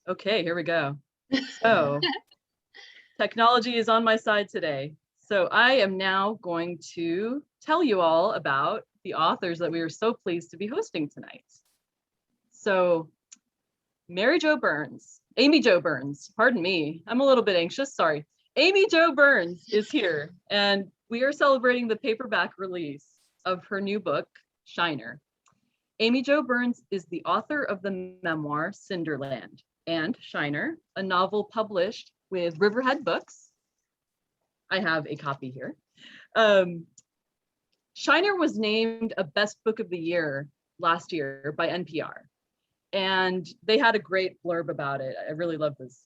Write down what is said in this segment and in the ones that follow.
Okay, here we go. So technology is on my side today. So I am now going to tell you all about the authors that we are so pleased to be hosting tonight. So Amy Jo Burns, pardon me, I'm a little bit anxious, sorry. Amy Jo Burns is here, and we are celebrating the paperback release of her new book, Shiner. Amy Jo Burns is the author of the memoir Cinderland and Shiner, a novel published with Riverhead Books. I have a copy here. Shiner was named a Best Book of the Year last year by NPR, and they had a great blurb about it. I really love this.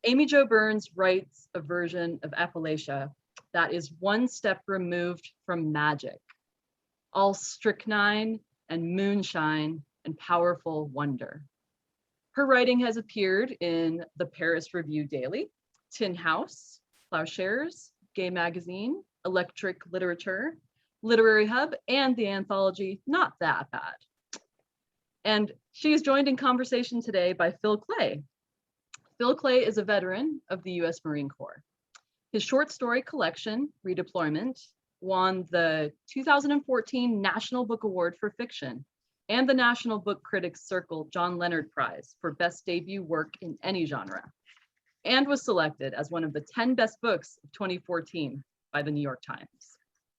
Amy Jo Burns writes a version of Appalachia that is one step removed from magic, all strychnine and moonshine and powerful wonder. Her writing has appeared in the Paris Review Daily, Tin House, Plowshares, Gay Magazine, Electric Literature, Literary Hub, and the anthology Not That Bad. And she is joined in conversation today by Phil Klay. Phil Klay is a veteran of the US Marine Corps. His short story collection, Redeployment, won the 2014 National Book Award for Fiction and the National Book Critics Circle John Leonard Prize for Best Debut Work in Any Genre, and was selected as one of the 10 best books of 2014 by the New York Times.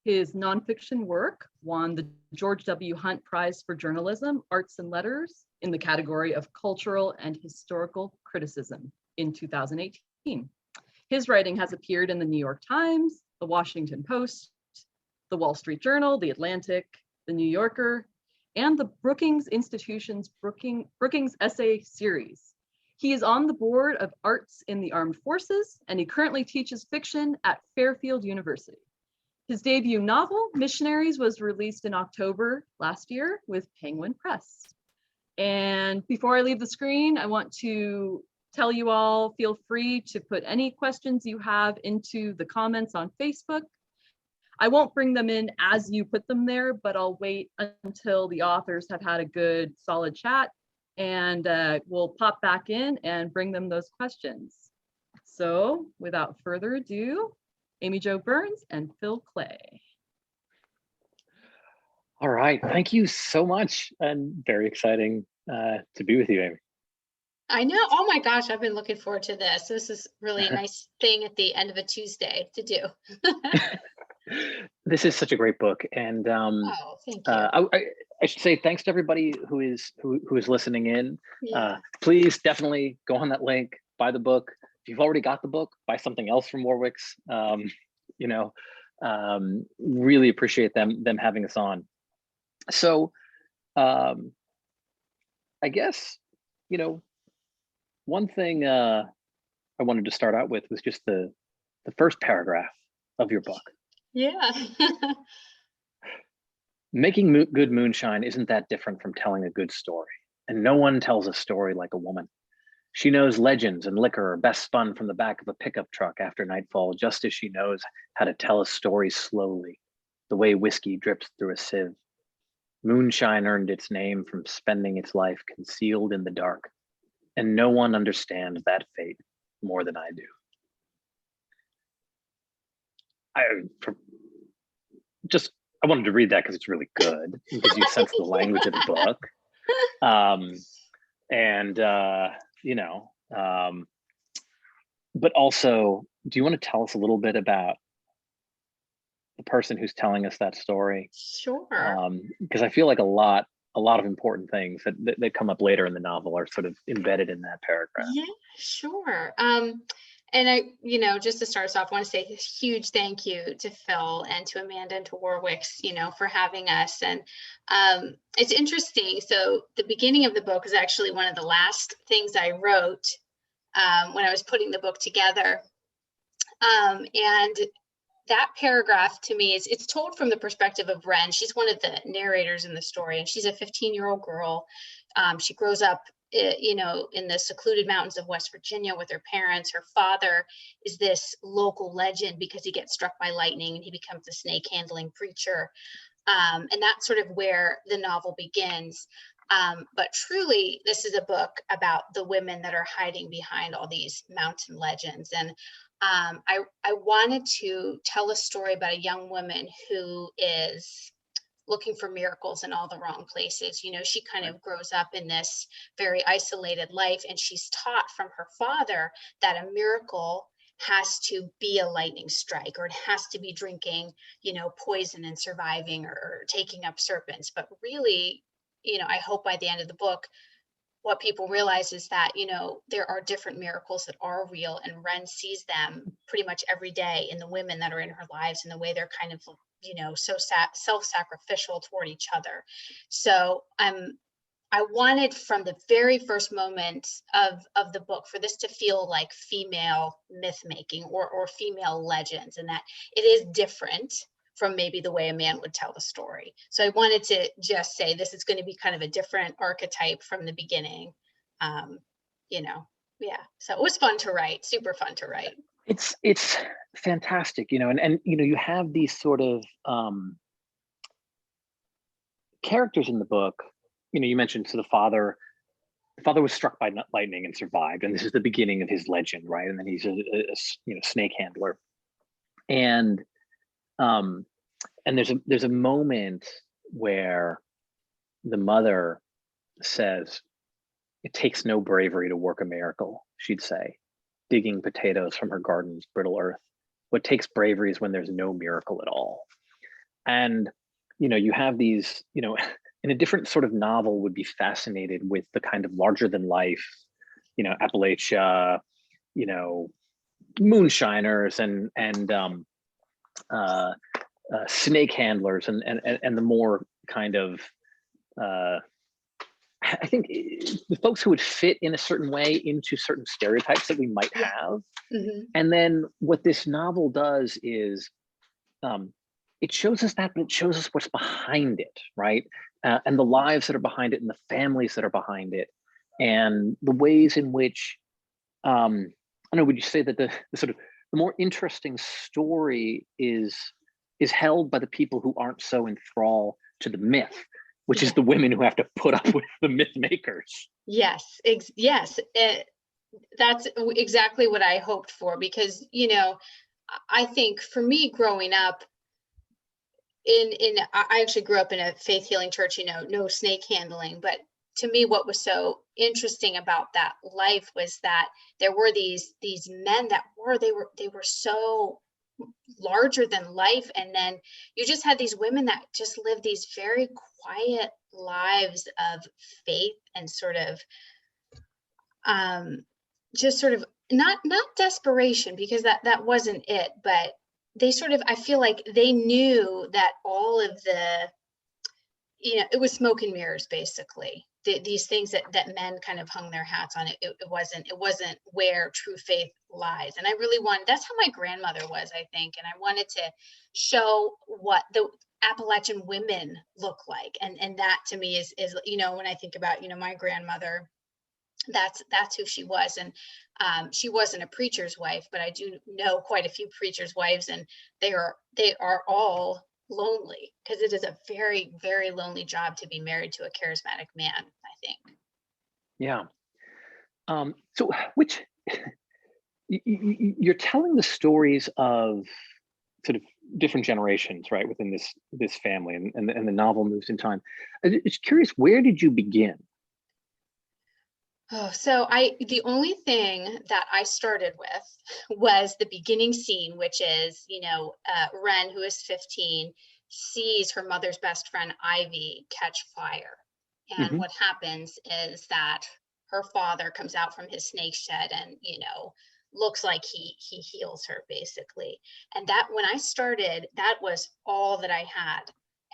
His nonfiction work won the George W. Hunt Prize for Journalism, Arts and Letters in the category of Cultural and Historical Criticism in 2018. His writing has appeared in the New York Times, the Washington Post, the Wall Street Journal, the Atlantic, the New Yorker, and the Brookings Institution's Brookings Essay Series. He is on the board of Arts in the Armed Forces, and he currently teaches fiction at Fairfield University. His debut novel, Missionaries, was released in October last year with Penguin Press. And before I leave the screen, I want to tell you all, feel free to put any questions you have into the comments on Facebook. I won't bring them in as you put them there, but I'll wait until the authors have had a good solid chat, and we'll pop back in and bring them those questions. So without further ado, Amy Jo Burns and Phil Klay. All right, thank you so much, and very exciting to be with you, Amy. I know. Oh my gosh, I've been looking forward to this. This is really a nice thing at the end of a Tuesday to do. This is such a great book, and oh, thank you. I should say thanks to everybody who is listening in. Yeah. Please definitely go on that link, buy the book. If you've already got the book, buy something else from Warwick's. Really appreciate them having us on. So, I guess, one thing I wanted to start out with was just the first paragraph of your book. Yeah. Making good moonshine isn't that different from telling a good story, and no one tells a story like a woman. She knows legends and liquor are best spun from the back of a pickup truck after nightfall, just as she knows how to tell a story slowly, the way whiskey drips through a sieve. Moonshine earned its name from spending its life concealed in the dark, and no one understands that fate more than I do. I wanted to read that because it's really good, because you sense the language of the book. But also, do you want to tell us a little bit about the person who's telling us that story? Sure. Because I feel like a lot of important things that come up later in the novel are sort of embedded in that paragraph. Yeah, sure. And I, just to start us off, I want to say a huge thank you to Phil and to Amanda and to Warwick's, for having us. And it's interesting. So the beginning of the book is actually one of the last things I wrote when I was putting the book together. And that paragraph to me it's told from the perspective of Wren. She's one of the narrators in the story, and she's a 15-year-old girl. She grows up in the secluded mountains of West Virginia with her parents. Her father is this local legend because he gets struck by lightning and he becomes a snake handling preacher. And that's sort of where the novel begins. But truly, this is a book about the women that are hiding behind all these mountain legends. And I wanted to tell a story about a young woman who is looking for miracles in all the wrong places. You know, she kind of grows up in this very isolated life, and she's taught from her father that a miracle has to be a lightning strike, or it has to be drinking, you know, poison and surviving, or taking up serpents. But really, you know, I hope by the end of the book, what people realize is that, you know, there are different miracles that are real, and Ren sees them pretty much every day in the women that are in her lives, and the way they're kind of, you know, so self-sacrificial toward each other. So I wanted from the very first moment of the book for this to feel like female myth making, or female legends, and that it is different from maybe the way a man would tell the story. So I wanted to just say this is going to be kind of a different archetype from the beginning. You know, yeah. So it was fun to write, super fun to write. It's fantastic, you know, and you know, you have these sort of characters in the book. You know, you mentioned, so the father was struck by lightning and survived, and this is the beginning of his legend, right? And then he's a you know, snake handler, and there's a moment where the mother says, "It takes no bravery to work a miracle," she'd say, digging potatoes from her garden's brittle earth. What takes bravery is when there's no miracle at all. And you know, you have these, you know, in a different sort of novel would be fascinated with the kind of larger than life, you know, Appalachia, you know, moonshiners and snake handlers, and the more kind of I think the folks who would fit in a certain way into certain stereotypes that we might have. Mm-hmm. And then what this novel does is it shows us that, but it shows us what's behind it, right? And the lives that are behind it, and the families that are behind it, and the ways in which, I don't know, would you say that the sort of the more interesting story is held by the people who aren't so enthralled to the myth, which is the women who have to put up with the myth makers? Yes, yes. That's exactly what I hoped for, because, you know, I think for me growing up, I actually grew up in a faith healing church, you know, no snake handling. But to me, what was so interesting about that life was that there were these men that they were so larger than life. And then you just had these women that just lived these very quiet lives of faith, and sort of just sort of not desperation, because that wasn't it, but they sort of, I feel like they knew that all of the, you know, it was smoke and mirrors, basically. These things that men kind of hung their hats on. It wasn't where true faith lies. And I really wanted, that's how my grandmother was, I think. And I wanted to show what the Appalachian women look like. And that to me is, you know, when I think about, you know, my grandmother, that's who she was. And she wasn't a preacher's wife, but I do know quite a few preachers' wives, and they are all lonely, because it is a very, very lonely job to be married to a charismatic man, I think. Yeah. So which you're telling the stories of sort of different generations, right, within this family, and the novel moves in time. I'm just curious, where did you begin? Oh, so the only thing that I started with was the beginning scene, which is, you know, Ren, who is 15, sees her mother's best friend Ivy catch fire. And what happens is that her father comes out from his snake shed, and, you know, looks like he heals her, basically. And that, when I started, that was all that I had,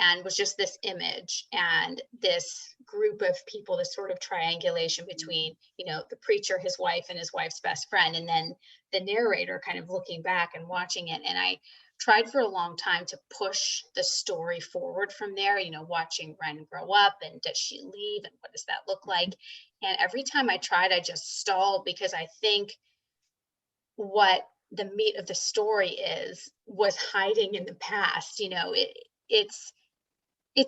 and was just this image and this group of people, this sort of triangulation between, you know, the preacher, his wife, and his wife's best friend, and then the narrator kind of looking back and watching it. And I tried for a long time to push the story forward from there, you know, watching Ren grow up, and does she leave, and what does that look like? And every time I tried, I just stalled, because I think what the meat of the story was hiding in the past. You know,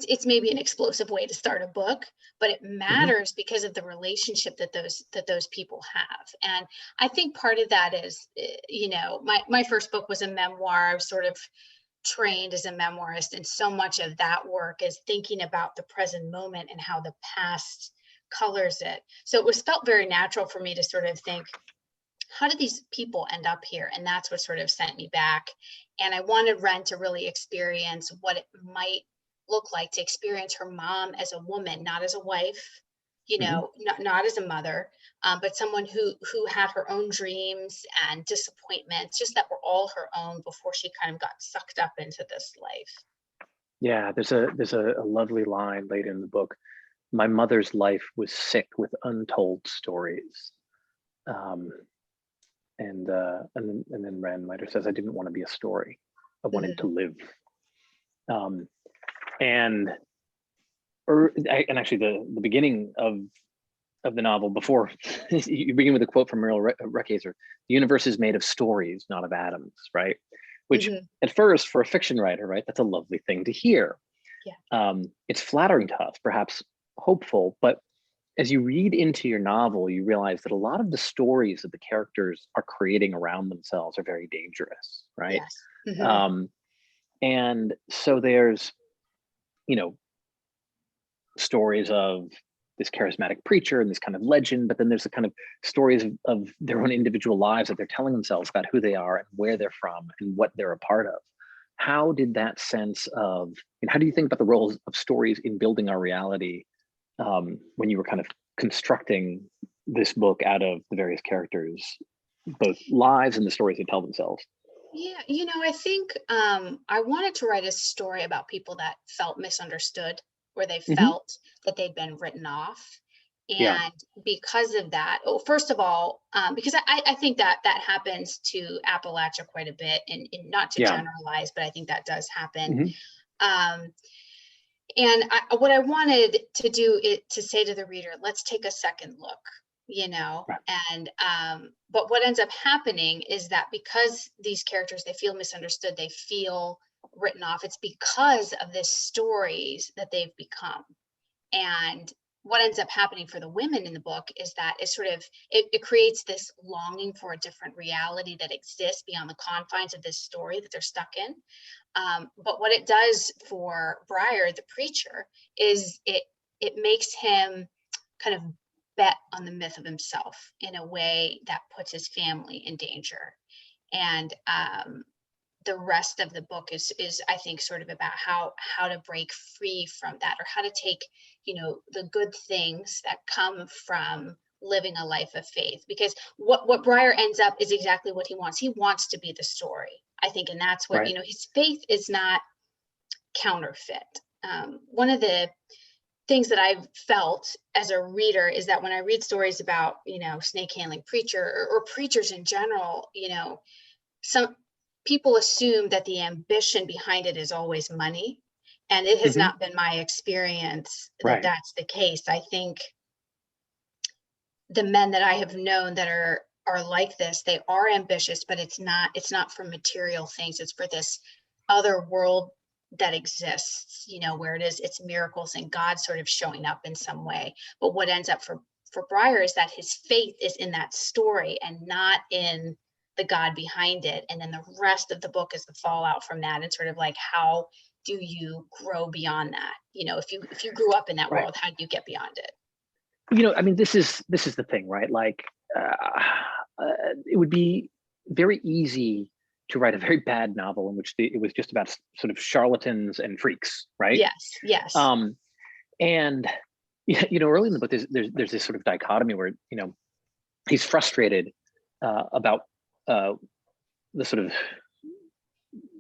it's maybe an explosive way to start a book, but it matters because of the relationship that those people have. And I think part of that is, you know, my first book was a memoir. I was sort of trained as a memoirist, and so much of that work is thinking about the present moment and how the past colors it. So it was felt very natural for me to sort of think, how did these people end up here? And that's what sort of sent me back. And I wanted Ren to really experience what it might look like to experience her mom as a woman, not as a wife, you know, not as a mother, but someone who had her own dreams and disappointments, just that were all her own before she kind of got sucked up into this life. Yeah, there's a lovely line later in the book. My mother's life was sick with untold stories. And then Ren later says, I didn't want to be a story. I wanted to live. And actually the beginning of the novel, before you begin with a quote from Muriel Rukeyser, the universe is made of stories, not of atoms, right? Which at first, for a fiction writer, right, that's a lovely thing to hear. Yeah. It's flattering to us, perhaps hopeful, but as you read into your novel, you realize that a lot of the stories that the characters are creating around themselves are very dangerous, right? Yes. And so there's, you know, stories of this charismatic preacher and this kind of legend, but then there's the kind of stories of their own individual lives that they're telling themselves about who they are and where they're from and what they're a part of. How did that sense of, and how do you think about the roles of stories in building our reality when you were kind of constructing this book out of the various characters, both lives and the stories they tell themselves? Yeah, you know, I think I wanted to write a story about people that felt misunderstood, where they felt that they'd been written off. Yeah. And because of that, well, first of all, because I think that happens to Appalachia quite a bit, and not to Yeah. generalize, but I think that does happen. And what I wanted to do is to say to the reader, let's take a second look, you know. Right. And but what ends up happening is that because these characters, they feel misunderstood, they feel written off, it's because of the stories that they've become. And what ends up happening for the women in the book is that it creates this longing for a different reality that exists beyond the confines of this story that they're stuck in. But what it does for Briar, the preacher, is it makes him kind of bet on the myth of himself in a way that puts his family in danger. And the rest of the book is I think sort of about how to break free from that, or how to take, you know, the good things that come from living a life of faith. Because what Briar ends up is exactly what he wants. He wants to be the story, I think, and that's what, you know, his faith is not counterfeit. One of the things that I've felt as a reader is that when I read stories about, you know, snake handling preacher or preachers in general, you know, some people assume that the ambition behind it is always money. And it has not been my experience that that's the case. I think the men that I have known that are like this, they are ambitious, but it's not for material things. It's for this other world that exists, you know, where it's miracles and God sort of showing up in some way. But what ends up for Briar is that his faith is in that story and not in the God behind it. And then the rest of the book is the fallout from that, and sort of like, how do you grow beyond that? You know, if you grew up in that world, how do you get beyond it? You know, I mean, this is the thing, right? Like, it would be very easy to write a very bad novel in which it was just about sort of charlatans and freaks, right? Yes. And you know, early in the book, there's this sort of dichotomy where, you know, he's frustrated about the sort of,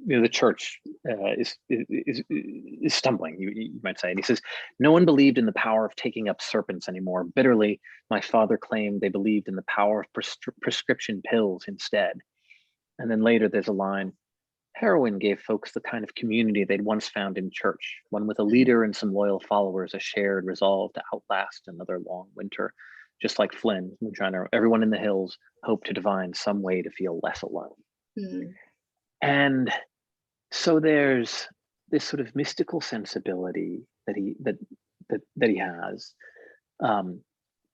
you know, the church is stumbling, you might say. And he says, no one believed in the power of taking up serpents anymore. Bitterly, my father claimed they believed in the power of prescription pills instead. And then later there's a line, heroin gave folks the kind of community they'd once found in church, one with a leader and some loyal followers, a shared resolve to outlast another long winter. Just like Flynn, Moonshiner, everyone in the hills hoped to divine some way to feel less alone. And so there's this sort of mystical sensibility that he has.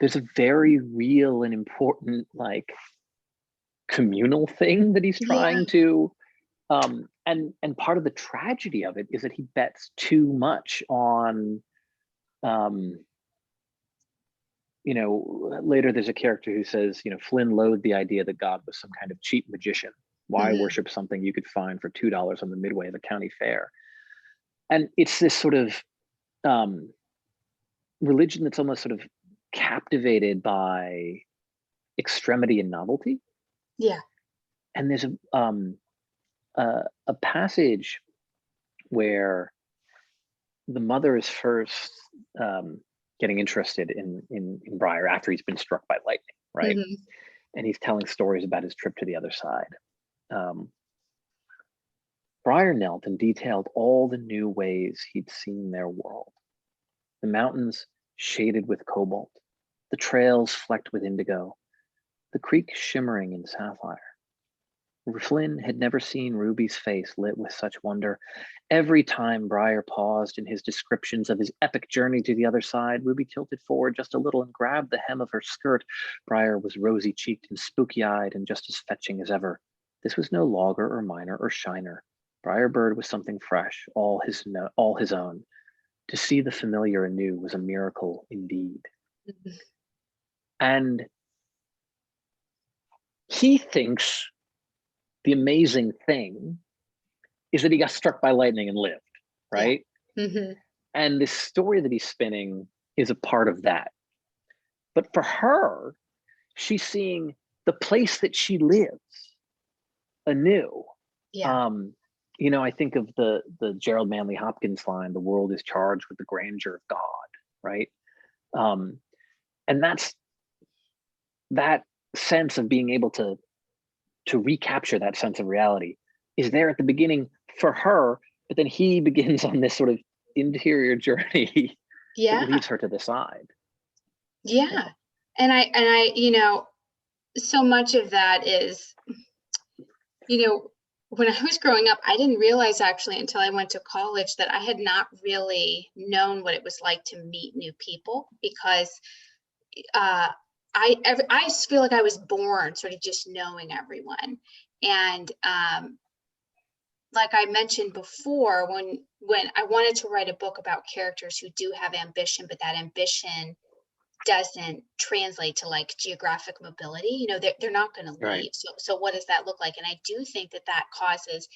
There's a very real and important like communal thing that he's trying to, and part of the tragedy of it is that he bets too much on, you know, later there's a character who says, you know, Flynn loathed the idea that God was some kind of cheap magician. Why worship something you could find for $2 on the midway of a county fair? And it's this sort of religion that's almost sort of captivated by extremity and novelty. Yeah. And there's a passage where the mother is first getting interested in Briar after he's been struck by lightning, right? And he's telling stories about his trip to the other side. Briar knelt and detailed all the new ways he'd seen their world. The mountains shaded with cobalt, the trails flecked with indigo, the creek shimmering in sapphire. Flynn had never seen Ruby's face lit with such wonder. Every time Briar paused in his descriptions of his epic journey to the other side, Ruby tilted forward just a little and grabbed the hem of her skirt. Briar was rosy-cheeked and spooky-eyed and just as fetching as ever. This was no logger or miner or shiner. Briar Bird was something fresh, all his own. To see the familiar anew was a miracle indeed. And he thinks the amazing thing is that he got struck by lightning and lived, right? And this story that he's spinning is a part of that. But for her, she's seeing the place that she lives anew. You know, I think of the Gerald Manley Hopkins line, "The world is charged with the grandeur of God," right? And that's that sense of being able to recapture that sense of reality is there at the beginning for her, but then he begins on this sort of interior journey that leads her to the side. And I, you know, so much of that is, you know, when I was growing up, I didn't realize actually until I went to college that I had not really known what it was like to meet new people, because I feel like I was born sort of just knowing everyone. And like I mentioned before, when I wanted to write a book about characters who do have ambition, but that ambition doesn't translate to like geographic mobility, you know, they're not going to leave. Right. So what does that look like? And I do think that causes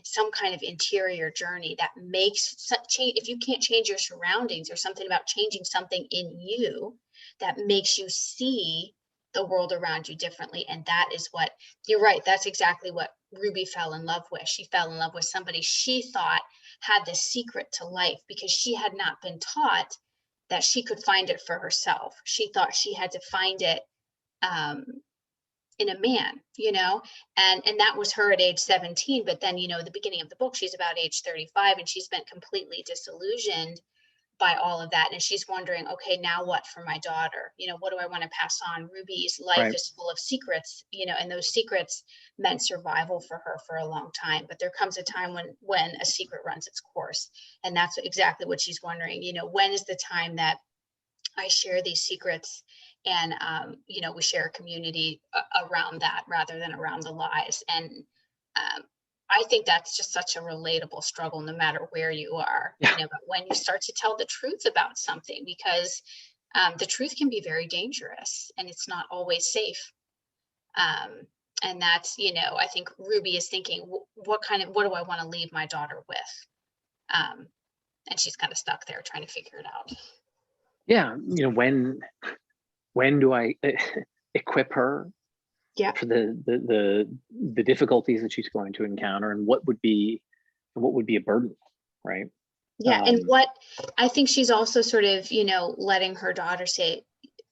some kind of interior journey that makes change. If you can't change your surroundings, there's something about changing something in you that makes you see the world around you differently. And that is what, you're right, that's exactly what Ruby fell in love with. She fell in love with somebody she thought had the secret to life, because she had not been taught that she could find it for herself. She thought she had to find it in a man, you know, and that was her at age 17. But then, you know, the beginning of the book, she's about age 35 and she's been completely disillusioned by all of that. And she's wondering, okay, now what for my daughter? You know, what do I want to pass on? Ruby's life is full of secrets, you know, and those secrets meant survival for her for a long time. But there comes a time when a secret runs its course. And that's exactly what she's wondering, you know, when is the time that I share these secrets and, you know, we share a community around that rather than around the lies. And I think that's just such a relatable struggle, no matter where you are, you know, but when you start to tell the truth about something, because the truth can be very dangerous and it's not always safe. And that's, you know, I think Ruby is thinking, what do I want to leave my daughter with? And she's kind of stuck there trying to figure it out. Yeah. You know, when do I equip her for the difficulties that she's going to encounter, and what would be a burden, right? And what I think she's also sort of, you know, letting her daughter say,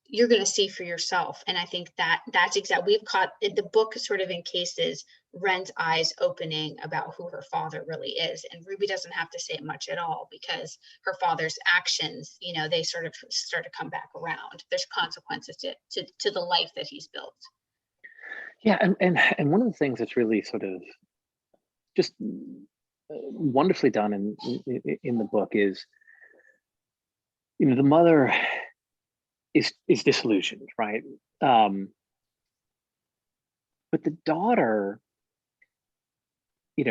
you're going to see for yourself. And I think that's exactly, we've caught the book sort of in cases Ren's eyes opening about who her father really is, and Ruby doesn't have to say much at all, because her father's actions, you know, they sort of start to come back around. There's consequences to the life that he's built. Yeah, and one of the things that's really sort of just wonderfully done in the book is, the mother is disillusioned, right? But the daughter, at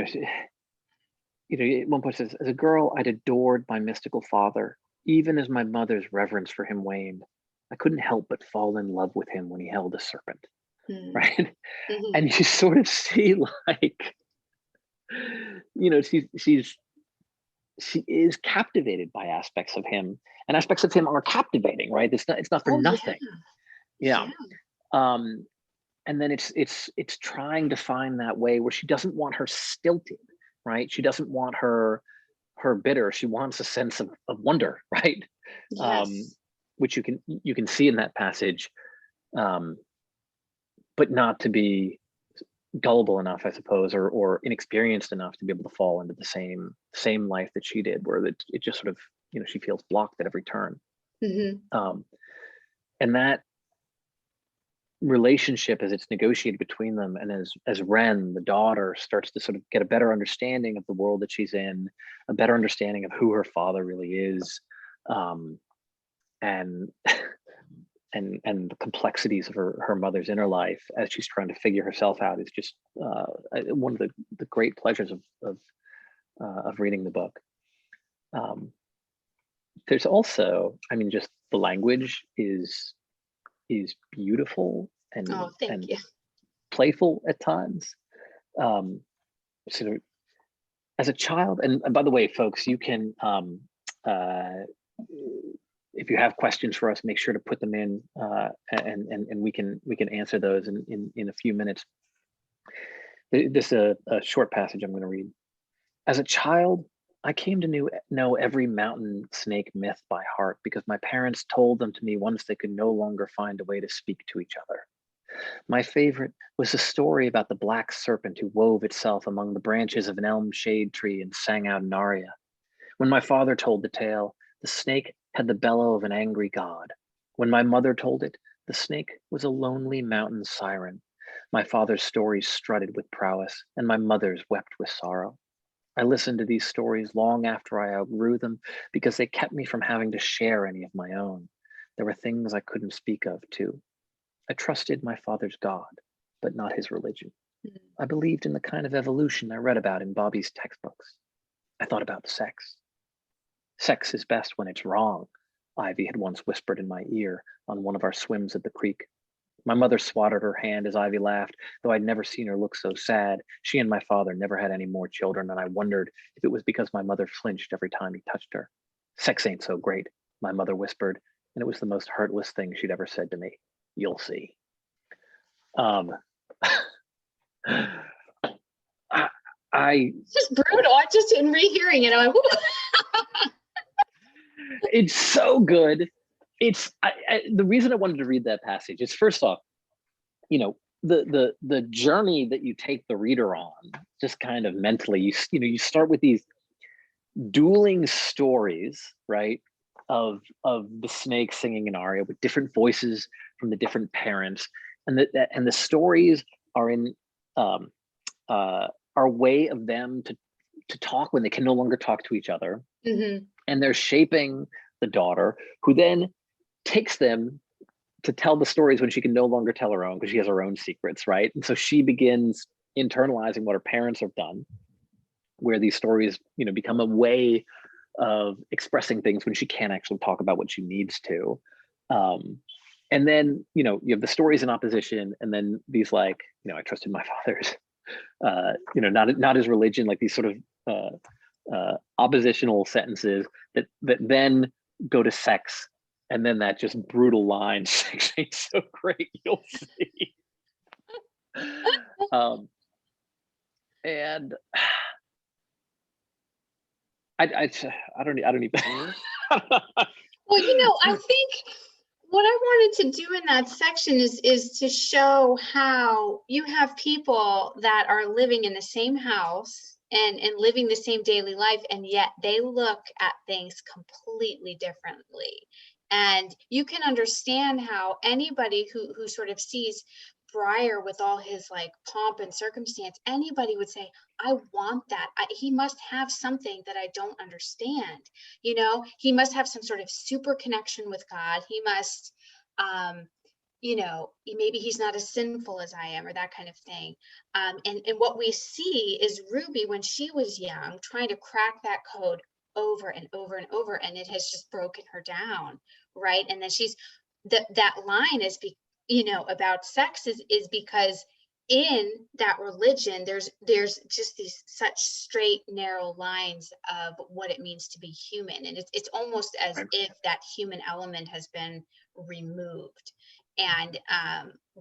one point says, as a girl, I'd adored my mystical father, even as my mother's reverence for him waned. I couldn't help but fall in love with him when he held a serpent, Mm. right? Mhm. And you sort of see like, she is captivated by aspects of him, and aspects of him are captivating, right? It's not for Oh, yeah. nothing. Yeah. And then it's trying to find that way where she doesn't want her stilted, right? She doesn't want her bitter. She wants a sense of wonder, right? Yes. Which you can see in that passage, but not to be gullible enough, I suppose, or inexperienced enough to be able to fall into the same life that she did, where it just sort of, she feels blocked at every turn. Mhm. And that relationship, as it's negotiated between them, and as Ren, the daughter, starts to sort of get a better understanding of the world that she's in, a better understanding of who her father really is, and and the complexities of her mother's inner life as she's trying to figure herself out, is just one of the great pleasures of reading the book. There's also, just the language is beautiful Oh, thank and you. playful at times. So as a child, and by the way, folks, you can, if you have questions for us, make sure to put them in, and we can answer those in a few minutes. This is a short passage I'm going to read. As a child, I came to know every mountain snake myth by heart because my parents told them to me once they could no longer find a way to speak to each other. My favorite was the story about the black serpent who wove itself among the branches of an elm shade tree and sang out an aria. When my father told the tale, the snake had the bellow of an angry god. When my mother told it, the snake was a lonely mountain siren. My father's stories strutted with prowess, and my mother's wept with sorrow. I listened to these stories long after I outgrew them because they kept me from having to share any of my own. There were things I couldn't speak of, too. I trusted my father's God, but not his religion. I believed in the kind of evolution I read about in Bobby's textbooks. I thought about sex. Sex is best when it's wrong, Ivy had once whispered in my ear on one of our swims at the creek. My mother swatted her hand as Ivy laughed, though I'd never seen her look so sad. She and my father never had any more children, and I wondered if it was because my mother flinched every time he touched her. Sex ain't so great, my mother whispered, and it was the most heartless thing she'd ever said to me. You'll see. I It's just brutal. I just in rehearing it, I'm like, it's so good. It's the reason I wanted to read that passage is, first off, the journey that you take the reader on, just kind of mentally, you start with these dueling stories, right, of the snake singing an aria with different voices from the different parents, and the stories are in our way of them to talk when they can no longer talk to each other. Mhm. And they're shaping the daughter, who then takes them to tell the stories when she can no longer tell her own because she has her own secrets, right? And so she begins internalizing what her parents have done, where these stories, become a way of expressing things when she can't actually talk about what she needs to. And then, you have the stories in opposition, and then these like, I trusted my father's, not his religion, like these sort of oppositional sentences that then go to sex, and then that just brutal line, sex ain't so great, you'll see. And I don't even. Well, I think what I wanted to do in that section is to show how you have people that are living in the same house and living the same daily life, and yet they look at things completely differently. And you can understand how anybody who sort of sees Briar with all his like pomp and circumstance, anybody would say, I want that. He must have something that I don't understand. You know, he must have some sort of super connection with God. He must, you know, maybe he's not as sinful as I am, or that kind of thing. And what we see is Ruby, when she was young, trying to crack that code over and over and over, and it has just broken her down, right? And then she's that line is, you know, about sex is because in that religion there's just these such straight narrow lines of what it means to be human, and it's almost as if that human element has been removed. And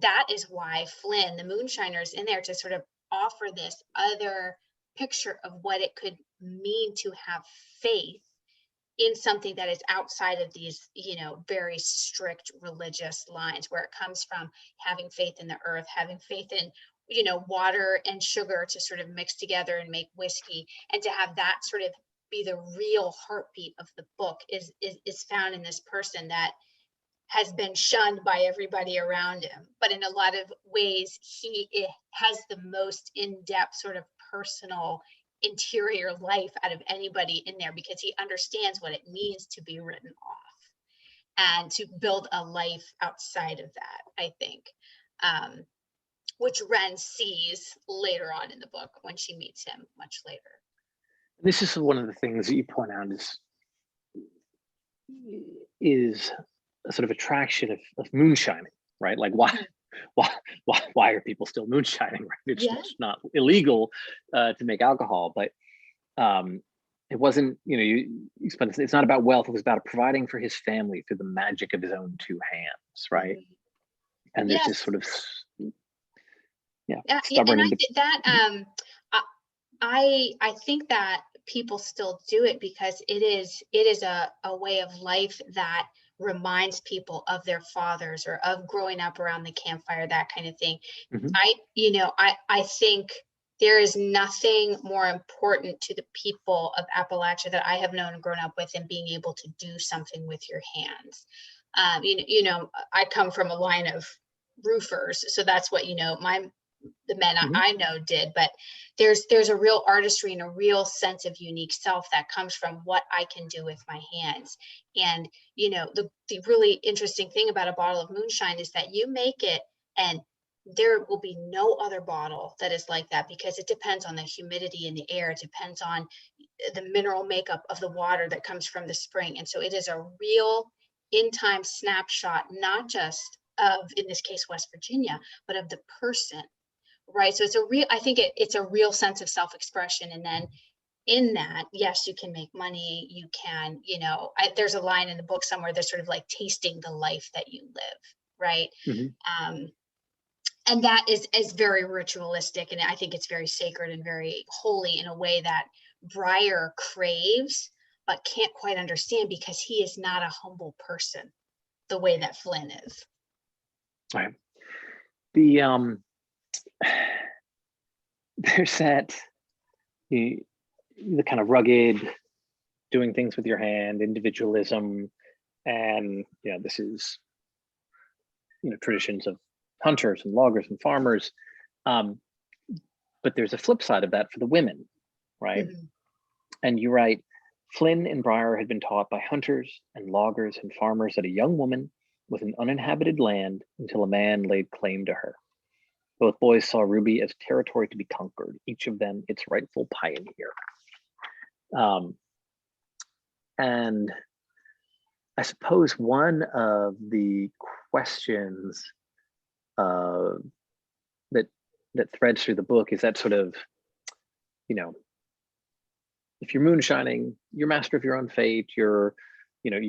that is why Flynn, the moonshiner, is in there to sort of offer this other picture of what it could mean to have faith in something that is outside of these, you know, very strict religious lines, where it comes from having faith in the earth, having faith in, you know, water and sugar to sort of mix together and make whiskey, and to have that sort of be the real heartbeat of the book is found in this person that has been shunned by everybody around him, but in a lot of ways he has the most in-depth sort of personal interior life out of anybody in there, because he understands what it means to be written off and to build a life outside of that, I think, which Ren sees later on in the book when she meets him much later. This is one of the things that you point out is a sort of attraction of moonshining, right? Like why are people still moonshining, right? It's not illegal to make alcohol, but it wasn't, you know, you spent, it's not about wealth, it was about providing for his family through the magic of his own two hands, right? And there's this sort of stubborn. And I think that people still do it because it is a way of life that reminds people of their fathers or of growing up around the campfire, that kind of thing. I think there is nothing more important to the people of Appalachia that I have known and grown up with than being able to do something with your hands. I come from a line of roofers, so that's what, the men I know did, but there's a real artistry and a real sense of unique self that comes from what I can do with my hands. And, the really interesting thing about a bottle of moonshine is that you make it and there will be no other bottle that is like that, because it depends on the humidity in the air. It depends on the mineral makeup of the water that comes from the spring. And so it is a real in-time snapshot, not just of, in this case, West Virginia, but of the person. Right. So I think it's a real sense of self-expression. And then in that, yes, you can make money. You can, there's a line in the book somewhere that's sort of like tasting the life that you live. Right. And that is very ritualistic. And I think it's very sacred and very holy in a way that Briar craves, but can't quite understand, because he is not a humble person the way that Flynn is. Right. There's that the kind of rugged doing things with your hand, individualism, and this is traditions of hunters and loggers and farmers, but there's a flip side of that for the women, right? And you write, Flynn and Briar had been taught by hunters and loggers and farmers that a young woman was an uninhabited land until a man laid claim to her. Both boys saw Ruby as territory to be conquered, each of them its rightful pioneer. And I suppose one of the questions that threads through the book is that sort of, if you're moonshining, you're master of your own fate, you're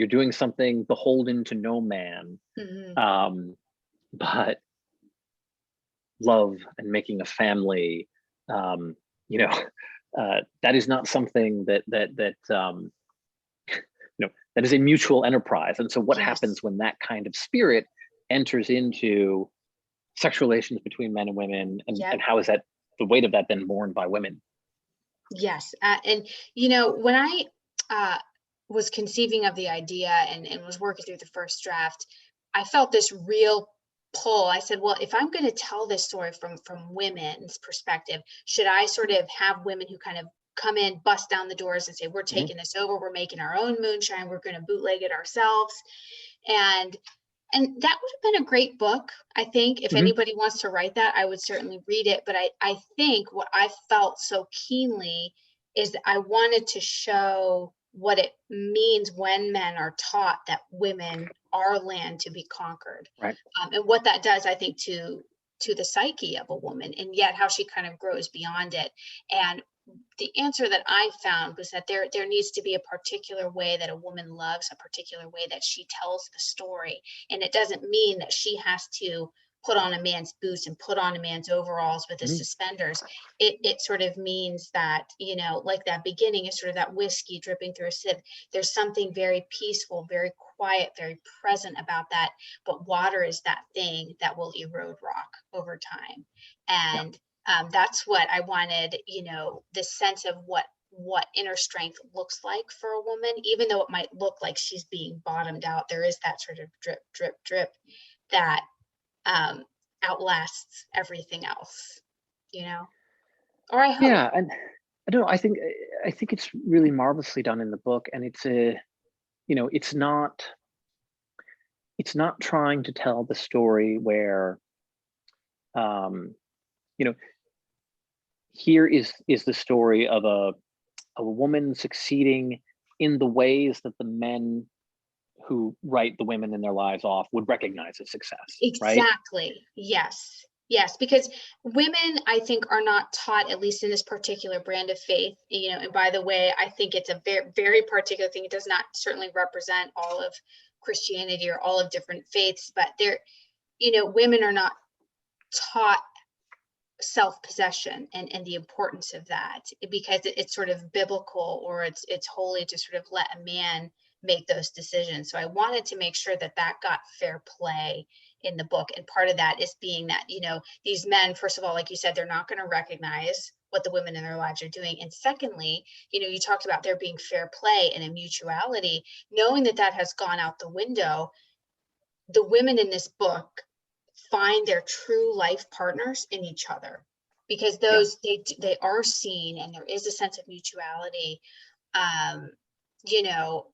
doing something beholden to no man, but love and making a family, that is not something that is a mutual enterprise. And so what happens when that kind of spirit enters into sexual relations between men and women, and how is that, the weight of that, then borne by women? Yes. And when was conceiving of the idea and was working through the first draft, I felt this real pull. I said, well, if I'm going to tell this story from women's perspective, should I sort of have women who kind of come in, bust down the doors and say, we're taking this over, we're making our own moonshine, we're going to bootleg it ourselves. And that would have been a great book. I think if anybody wants to write that, I would certainly read it. But I think what I felt so keenly is that I wanted to show what it means when men are taught that women are land to be conquered. Right. And what that does, I think, to the psyche of a woman, and yet how she kind of grows beyond it. And the answer that I found was that there needs to be a particular way that a woman loves, a particular way that she tells the story. And it doesn't mean that she has to put on a man's boots and put on a man's overalls with his suspenders. It sort of means that, you know, like that beginning is sort of that whiskey dripping through a sieve. There's something very peaceful, very quiet, very present about that. But water is that thing that will erode rock over time. And that's what I wanted, you know, this sense of what inner strength looks like for a woman, even though it might look like she's being bottomed out. There is that sort of drip, drip, drip that outlasts everything else, you know, or I hope. Yeah, and I don't know, I think it's really marvelously done in the book, and it's you know, it's not trying to tell the story where, you know, here is the story of a woman succeeding in the ways that the men who write the women in their lives off would recognize as success. Exactly. Right? Yes, because women, I think, are not taught, at least in this particular brand of faith, you know, and by the way, I think it's a very, very particular thing. It does not certainly represent all of Christianity or all of different faiths, but there, you know, women are not taught self-possession and the importance of that, because it's sort of biblical, or it's holy to sort of let a man make those decisions. So I wanted to make sure that got fair play in the book. And part of that is being that, you know, these men, first of all, like you said, they're not going to recognize what the women in their lives are doing. And secondly, you know, you talked about there being fair play and a mutuality. Knowing that has gone out the window, the women in this book find their true life partners in each other, because those they are seen, and there is a sense of mutuality. You know,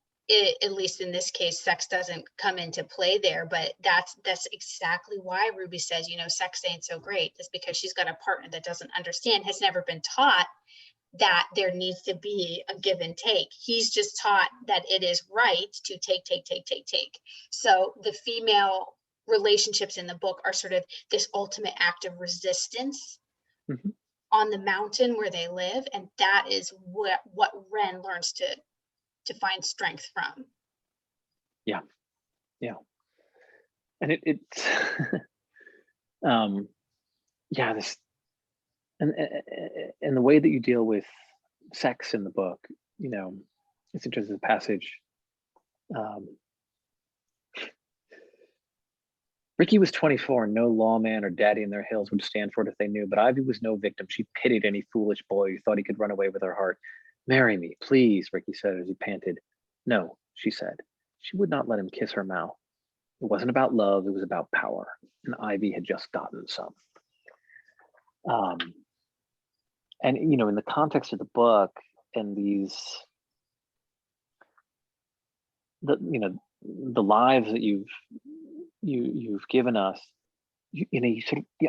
at least in this case, sex doesn't come into play there, but that's exactly why Ruby says, you know, sex ain't so great. It's because she's got a partner that doesn't understand, has never been taught that there needs to be a give and take. He's just taught that it is right to take. So the female relationships in the book are sort of this ultimate act of resistance on the mountain where they live, and that is what Ren learns to find strength from. Yeah, and it's yeah, this and the way that you deal with sex in the book, you know, it's interesting. The passage. Ricky was 24, and no lawman or daddy in their hills would stand for it if they knew, but Ivy was no victim. She pitied any foolish boy who thought he could run away with her heart. Marry me, please, Ricky said as he panted. No, she said. She would not let him kiss her mouth. It wasn't about love, it was about power, and Ivy had just gotten some. And, you know, in the context of the book and these, the lives that you've given us, you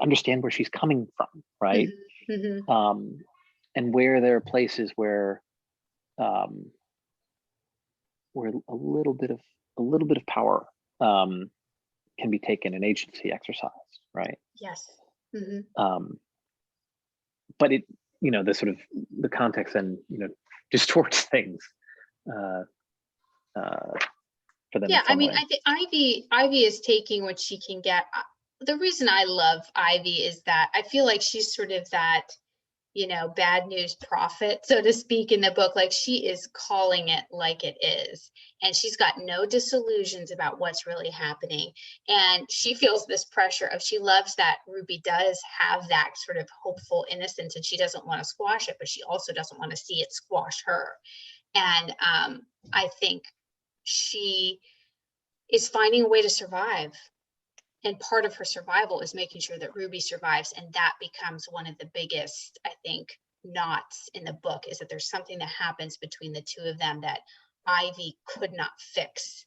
understand where she's coming from, right? And where there are places where a little bit of power can be taken and agency exercised, right? Yes. But it, you know, the sort of the context and, you know, distorts things for them. Yeah, I mean, I think Ivy is taking what she can get. The reason I love Ivy is that I feel like she's sort of that, you know, bad news prophet, so to speak, in the book. Like, she is calling it like it is, and she's got no disillusions about what's really happening. And she feels this pressure of, she loves that Ruby does have that sort of hopeful innocence, and she doesn't want to squash it, but she also doesn't want to see it squash her. And I think she is finding a way to survive. And part of her survival is making sure that Ruby survives. And that becomes one of the biggest, I think, knots in the book, is that there's something that happens between the two of them that Ivy could not fix.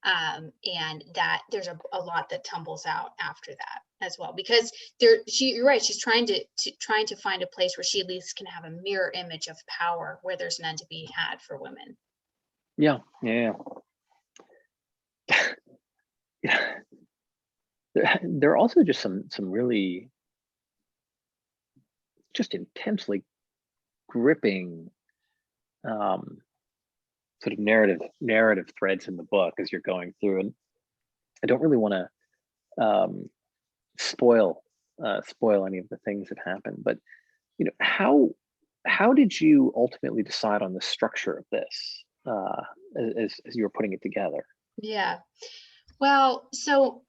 And that there's a lot that tumbles out after that as well, because you're right, she's trying to find a place where she at least can have a mirror image of power where there's none to be had for women. Yeah. There are also just some really just intensely gripping sort of narrative threads in the book as you're going through, and I don't really want to spoil any of the things that happen, but how did you ultimately decide on the structure of this as you were putting it together? Yeah, well, so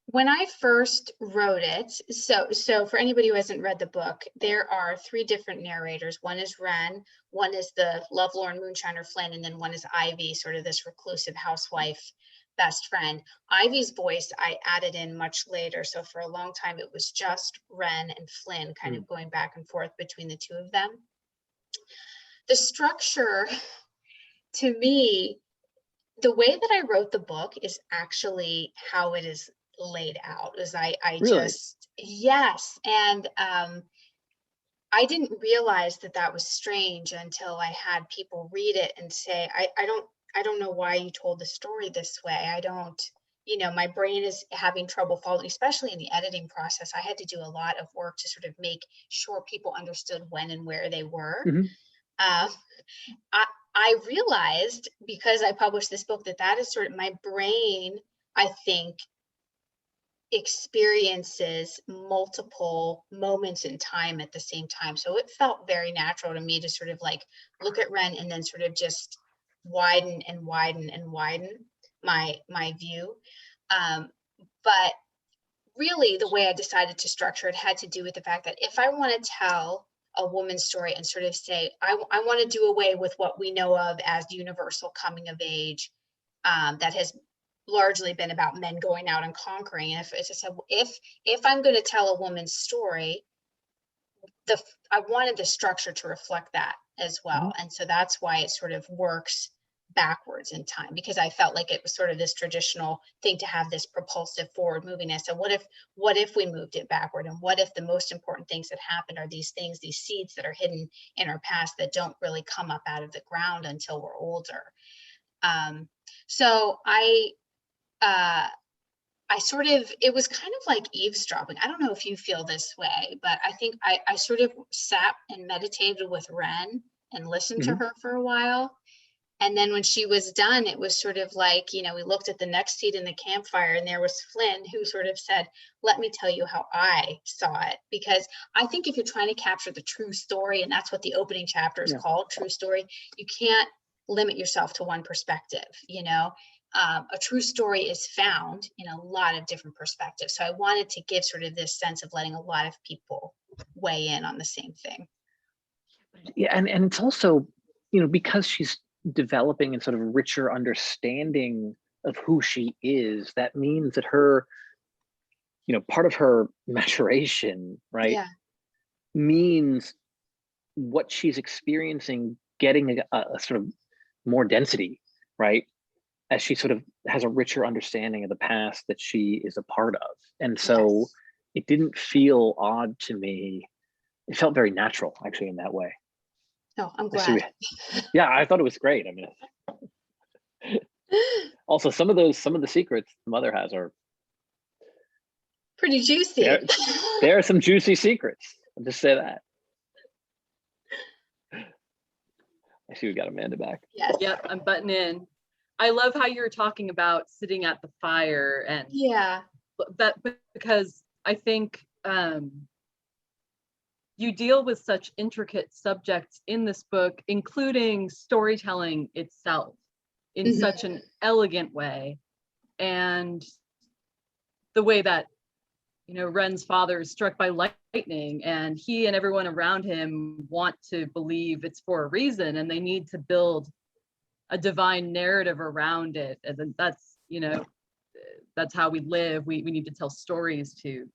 when I first wrote it, so for anybody who hasn't read the book, there are 3 different narrators. One is Wren, one is the lovelorn moonshiner Flynn, and then one is Ivy, sort of this reclusive housewife best friend. Ivy's voice I added in much later. So for a long time, it was just Wren and Flynn kind of going back and forth between the two of them. The structure, to me, the way that I wrote the book is actually how it is laid out. Is I Really? just, yes. And I didn't realize that was strange until I had people read it and say, I don't know why you told the story this way. I don't, my brain is having trouble following, especially in the editing process. I had to do a lot of work to sort of make sure people understood when and where they were. Mm-hmm. I realized, because I published this book, that is sort of my brain, I think, experiences multiple moments in time at the same time. So it felt very natural to me to sort of like look at Wren and then sort of just widen and widen and widen my view. But really the way I decided to structure it had to do with the fact that if I want to tell a woman's story and sort of say, I want to do away with what we know of as universal coming of age, that has largely been about men going out and conquering. And if I'm going to tell a woman's story, I wanted the structure to reflect that as well. Mm-hmm. And so that's why it sort of works backwards in time, because I felt like it was sort of this traditional thing to have this propulsive forward movingness. And what if we moved it backward? And what if the most important things that happened are these things, these seeds that are hidden in our past that don't really come up out of the ground until we're older? So I sort of, it was kind of like eavesdropping. I don't know if you feel this way, but I think I sort of sat and meditated with Wren and listened to her for a while. And then when she was done, it was sort of like, we looked at the next seat in the campfire, and there was Flynn, who sort of said, let me tell you how I saw it. Because I think if you're trying to capture the true story, and that's what the opening chapter is called, true story, you can't limit yourself to one perspective. A true story is found in a lot of different perspectives. So I wanted to give sort of this sense of letting a lot of people weigh in on the same thing. Yeah, and it's also, because she's developing a sort of richer understanding of who she is, that means that her, part of her maturation, right, means what she's experiencing getting a sort of more density, right, as she sort of has a richer understanding of the past that she is a part of. And so it didn't feel odd to me. It felt very natural, actually, in that way. Oh, I'm glad. Yeah, I thought it was great. I mean, also some of the secrets the mother has are pretty juicy. There are some juicy secrets. I'll just say that. I see we got Amanda back. Yes. Yep, I'm butting in. I love how you're talking about sitting at the fire, and that, because I think you deal with such intricate subjects in this book, including storytelling itself in such an elegant way. And the way that Ren's father is struck by lightning, and he and everyone around him want to believe it's for a reason, and they need to build a divine narrative around it. And then that's how we live. We need to tell stories to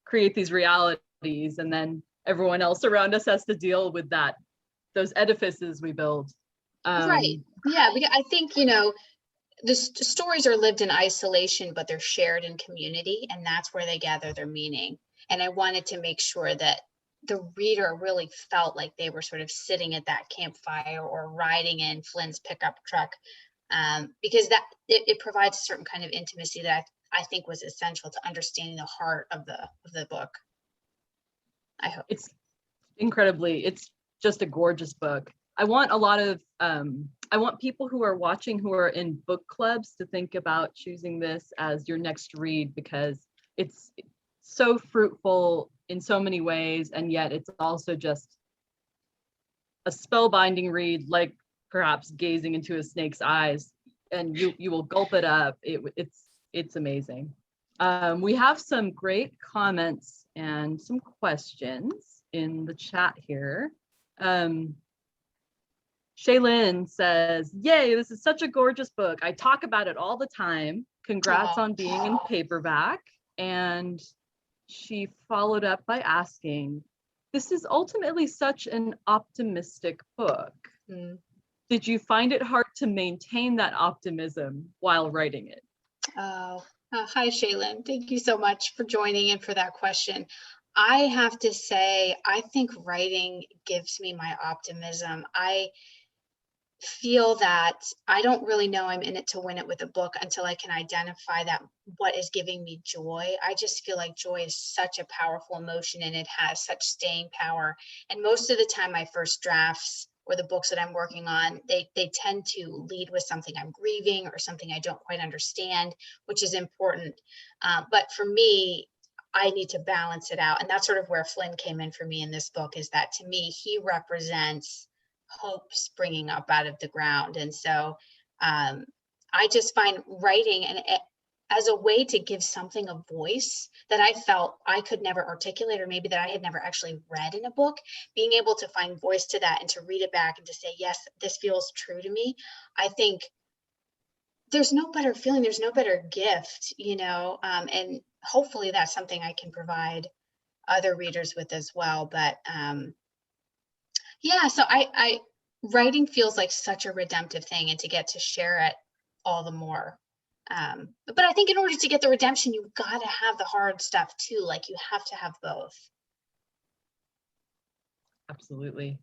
create these realities, and then everyone else around us has to deal with those edifices we build. Right. Yeah, because I think, the stories are lived in isolation, but they're shared in community, and that's where they gather their meaning. And I wanted to make sure that the reader really felt like they were sort of sitting at that campfire or riding in Flynn's pickup truck, because that it provides a certain kind of intimacy that I think was essential to understanding the heart of the book. I hope. It's just a gorgeous book. I want I want people who are watching who are in book clubs to think about choosing this as your next read, because it's so fruitful in so many ways, and yet it's also just a spellbinding read, like perhaps gazing into a snake's eyes, and you will gulp it up. It's amazing. We have some great comments and some questions in the chat here. Shaylin says, "Yay, this is such a gorgeous book. I talk about it all the time. Congrats on being in paperback." And she followed up by asking, "This is ultimately such an optimistic book. Did you find it hard to maintain that optimism while writing it?" Hi, Shaylin. Thank you so much for joining and for that question. I have to say, I think writing gives me my optimism. I feel that I don't really know I'm in it to win it with a book until I can identify that what is giving me joy. I just feel like joy is such a powerful emotion, and it has such staying power. And most of the time, my first drafts or the books that I'm working on, they tend to lead with something I'm grieving or something I don't quite understand, which is important. But for me, I need to balance it out. And that's sort of where Flynn came in for me in this book, is that to me, he represents hope springing up out of the ground. And so I just find writing as a way to give something a voice that I felt I could never articulate, or maybe that I had never actually read in a book, being able to find voice to that and to read it back and to say, yes, this feels true to me. I think there's no better feeling, there's no better gift, and hopefully that's something I can provide other readers with as well. But yeah, so I writing feels like such a redemptive thing, and to get to share it all the more. But I think in order to get the redemption, you've got to have the hard stuff too. Like, you have to have both. Absolutely.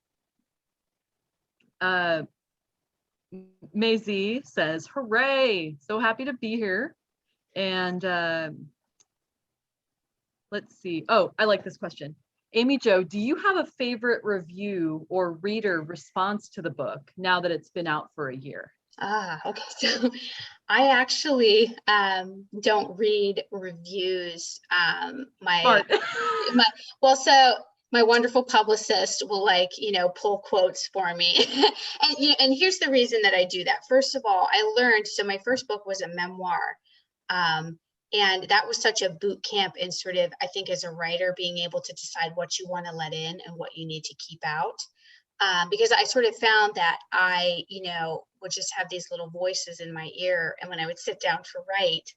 Maisie says, "Hooray, so happy to be here." And let's see. Oh, I like this question. Amy Jo, do you have a favorite review or reader response to the book now that it's been out for a year? Okay. So I actually don't read reviews. My wonderful publicist will pull quotes for me. and here's the reason that I do that. First of all, I learned, so my first book was a memoir. And that was such a boot camp in sort of, I think, as a writer, being able to decide what you want to let in and what you need to keep out. Because I sort of found that I, would just have these little voices in my ear. And when I would sit down to write,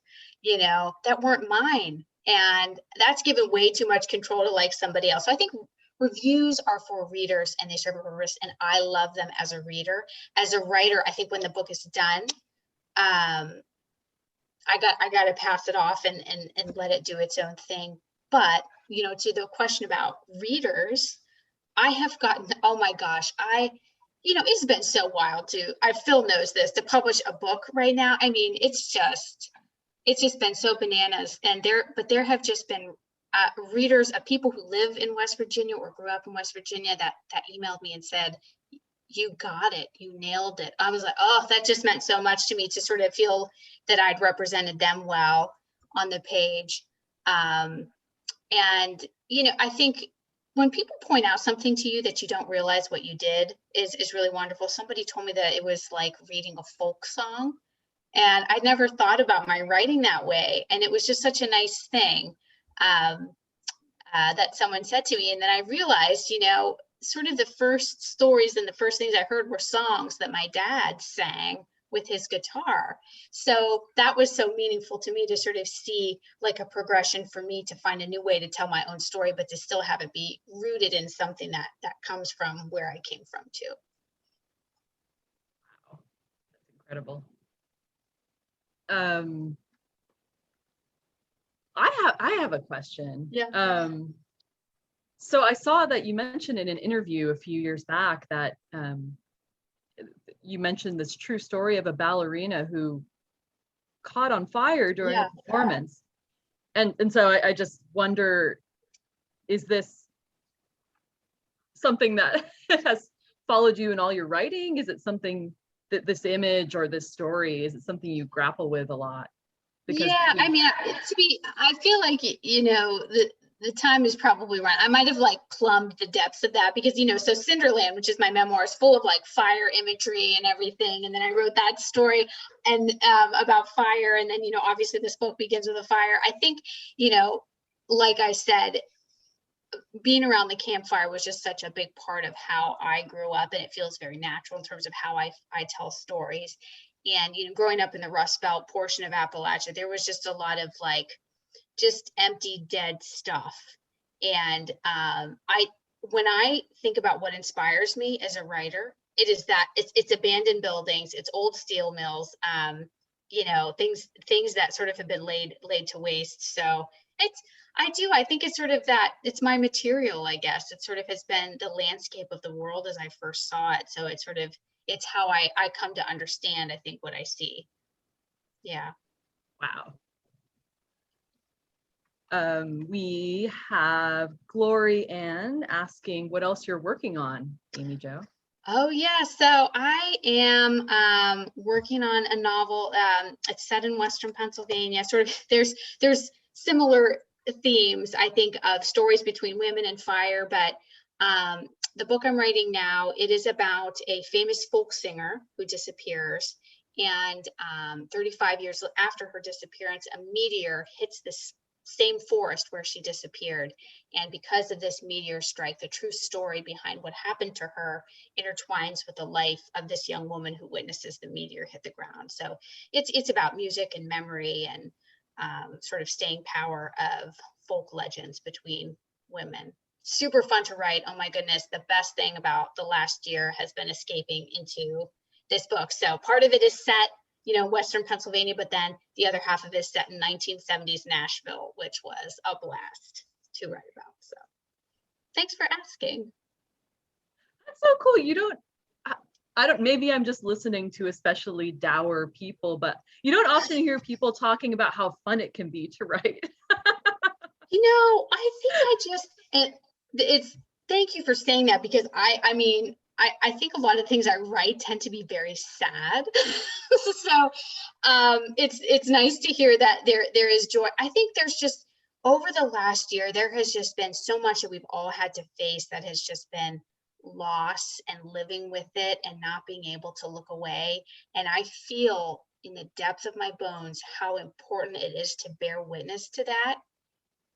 that weren't mine. And that's given way too much control to somebody else. So I think reviews are for readers, and they serve a purpose, and I love them as a reader. As a writer, I think when the book is done, I got to pass it off and let it do its own thing. But, to the question about readers, I have gotten, oh my gosh, it's been so wild Phil knows this, to publish a book right now. I mean, it's just been so bananas. And there have just been readers of people who live in West Virginia or grew up in West Virginia that emailed me and said, "You got it, you nailed it." I was like, oh, that just meant so much to me, to sort of feel that I'd represented them well on the page. And, I think when people point out something to you that you don't realize what you did is really wonderful. Somebody told me that it was like reading a folk song. And I never thought about my writing that way. And it was just such a nice thing that someone said to me. And then I realized, you know, sort of the first stories and the first things I heard were songs that my dad sang with his guitar. So that was so meaningful to me to sort of see like a progression for me to find a new way to tell my own story, but to still have it be rooted in something that comes from where I came from too. Wow, that's incredible. I have a question. Yeah. So I saw that you mentioned in an interview a few years back that you mentioned this true story of a ballerina who caught on fire during a performance. And so I just wonder, is this something that has followed you in all your writing? Is it something that this image or this story, is it something you grapple with a lot? Because yeah, I mean, I feel like, you know, the time is probably right. I might have like plumbed the depths of that because, you know, so Cinderland, which is my memoir, is full of like fire imagery and everything. And then I wrote that story and about fire. And then, you know, obviously this book begins with a fire. I think, you know, like I said, being around the campfire was just such a big part of how I grew up, and it feels very natural in terms of how I tell stories. And, you know, growing up in the Rust Belt portion of Appalachia, there was just a lot of like just empty, dead stuff. And when I think about what inspires me as a writer, it is that it's abandoned buildings, it's old steel mills, you know, things that sort of have been laid to waste. So I think it's sort of that, it's my material, I guess. It sort of has been the landscape of the world as I first saw it. So it's sort of, it's how I come to understand, I think, what I see. Yeah. wow. We have Glory Ann asking what else you're working on, Amy Jo. Oh yeah, so I am working on a novel. It's set in Western Pennsylvania. Sort of, there's similar themes, I think, of stories between women and fire. But the book I'm writing now, it is about a famous folk singer who disappears, and 35 years after her disappearance, a meteor hits this same forest where she disappeared. And because of this meteor strike, the true story behind what happened to her intertwines with the life of this young woman who witnesses the meteor hit the ground. So it's about music and memory and sort of staying power of folk legends between women. Super fun to write. Oh my goodness, the best thing about the last year has been escaping into this book. So part of it is set, you know, Western Pennsylvania, but then the other half of it is set in 1970s Nashville, which was a blast to write about. So thanks for asking. That's so cool. You don't, I don't, maybe I'm just listening to especially dour people, but you don't often hear people talking about how fun it can be to write. You know, I think I just, it's, thank you for saying that, because I mean, I think a lot of things I write tend to be very sad. So it's nice to hear that there is joy. I think there's just, over the last year, there has just been so much that we've all had to face that has just been loss and living with it and not being able to look away. And I feel in the depths of my bones how important it is to bear witness to that.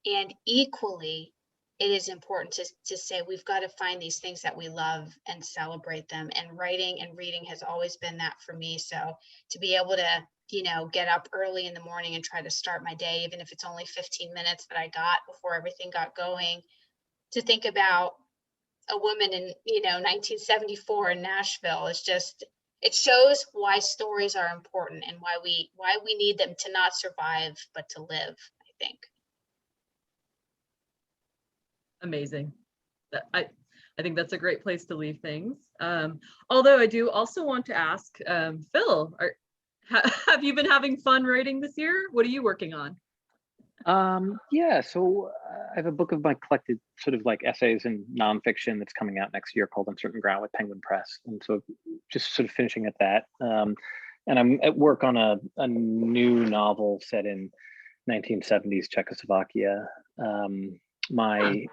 And equally, it is important to say we've got to find these things that we love and celebrate them. And writing and reading has always been that for me. So to be able to, you know, get up early in the morning and try to start my day, even if it's only 15 minutes that I got before everything got going, to think about a woman in, you know, 1974 in Nashville, is just, it shows why stories are important and why we need them to not survive, but to live, I think. Amazing. I think that's a great place to leave things. Although I do also want to ask, Phil, have you been having fun writing this year? What are you working on? Yeah, so I have a book of my collected sort of like essays and nonfiction that's coming out next year called Uncertain Ground with Penguin Press. And so just sort of finishing at that. And I'm at work on a new novel set in 1970s Czechoslovakia. My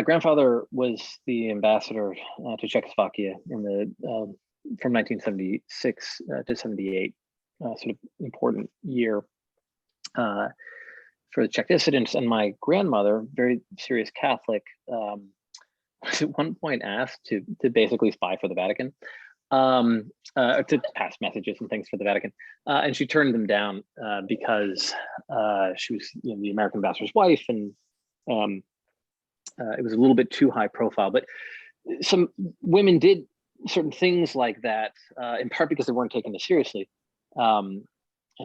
grandfather was the ambassador to Czechoslovakia in the from 1976 to 78, sort of important year for the Czech dissidents. And my grandmother, very serious Catholic, was at one point asked to basically spy for the Vatican, to pass messages and things for the Vatican, and she turned them down because she was, the American ambassador's wife, and it was a little bit too high profile. But some women did certain things like that, in part because they weren't taken as seriously, and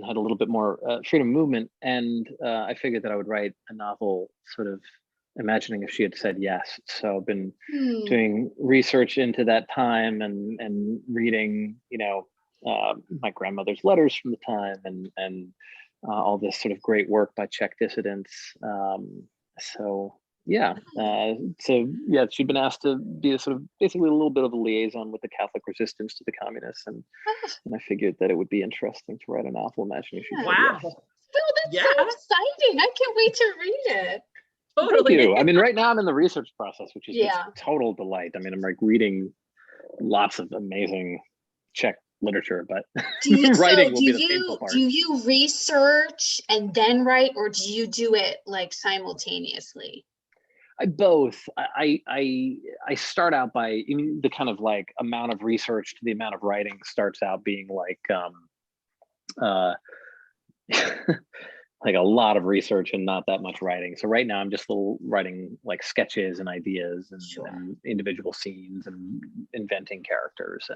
had a little bit more freedom of movement. And I figured that I would write a novel sort of imagining if she had said yes. So I've been doing research into that time, and reading, my grandmother's letters from the time, and all this sort of great work by Czech dissidents. She'd been asked to be a sort of basically a little bit of a liaison with the Catholic resistance to the communists, and I figured that it would be interesting to write a novel imagining she said Wow. yes. Phil, that's so exciting. I can't wait to read it. Totally. Thank you. I mean, right now I'm in the research process, which is just Yeah. total delight. I mean, I'm like reading lots of amazing Czech literature, but writing will be the painful part. Do you research and then write, or do you do it like simultaneously? Both. I start out by, the kind of like amount of research to the amount of writing starts out being like like a lot of research and not that much writing. So right now I'm just writing like sketches and ideas and individual scenes and inventing characters,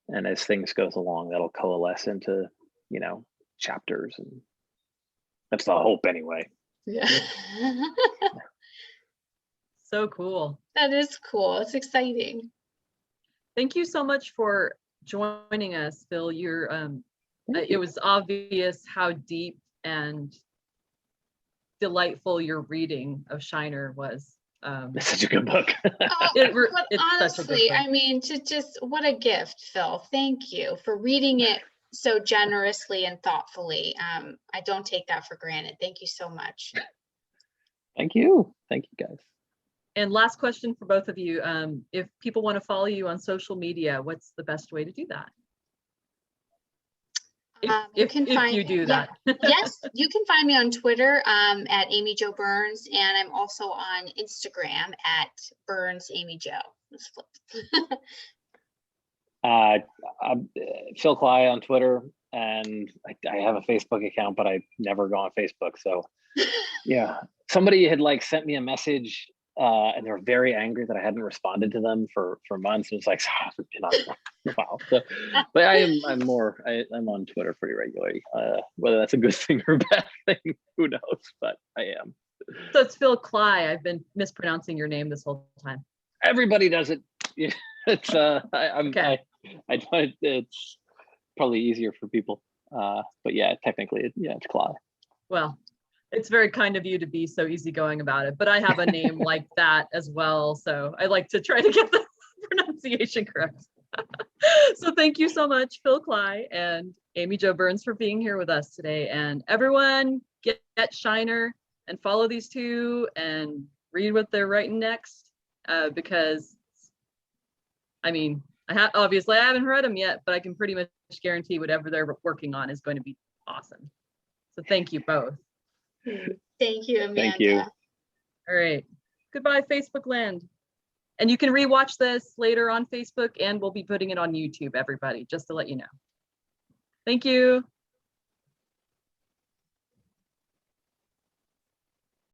and as things goes along, that'll coalesce into, chapters, and that's the hope anyway. Yeah. So cool. That is cool. It's exciting. Thank you so much for joining us, Phil. It was obvious how deep and delightful your reading of Shiner was. It's such a good book. It's honestly, such a good book. I mean, just what a gift, Phil. Thank you for reading it so generously and thoughtfully. I don't take that for granted. Thank you so much. Thank you guys. And last question for both of you. If people want to follow you on social media, what's the best way to do that? If you do that. Yes, you can find me on Twitter at Amy Jo Burns, and I'm also on Instagram at Burns Amy Jo. I'm Phil Klay on Twitter, and I have a Facebook account, but I never go on Facebook. So yeah, somebody had like sent me a message, and they were very angry that I hadn't responded to them for months. And it's like, wow. So, but I'm on Twitter pretty regularly. Whether that's a good thing or a bad thing, who knows? But I am. So it's Phil Klay. I've been mispronouncing your name this whole time. Everybody does it. Yeah, it's it's probably easier for people. But yeah, technically, it's Klay. Well, it's very kind of you to be so easygoing about it, but I have a name like that as well, so I like to try to get the pronunciation correct. So thank you so much, Phil Klay and Amy Jo Burns, for being here with us today. And everyone, get Shiner and follow these two and read what they're writing next, because I mean, obviously I haven't read them yet, but I can pretty much guarantee whatever they're working on is going to be awesome. So thank you both. Thank you, Amanda. Thank you. All right. Goodbye, Facebook land. And you can rewatch this later on Facebook, and we'll be putting it on YouTube, everybody, just to let you know. Thank you.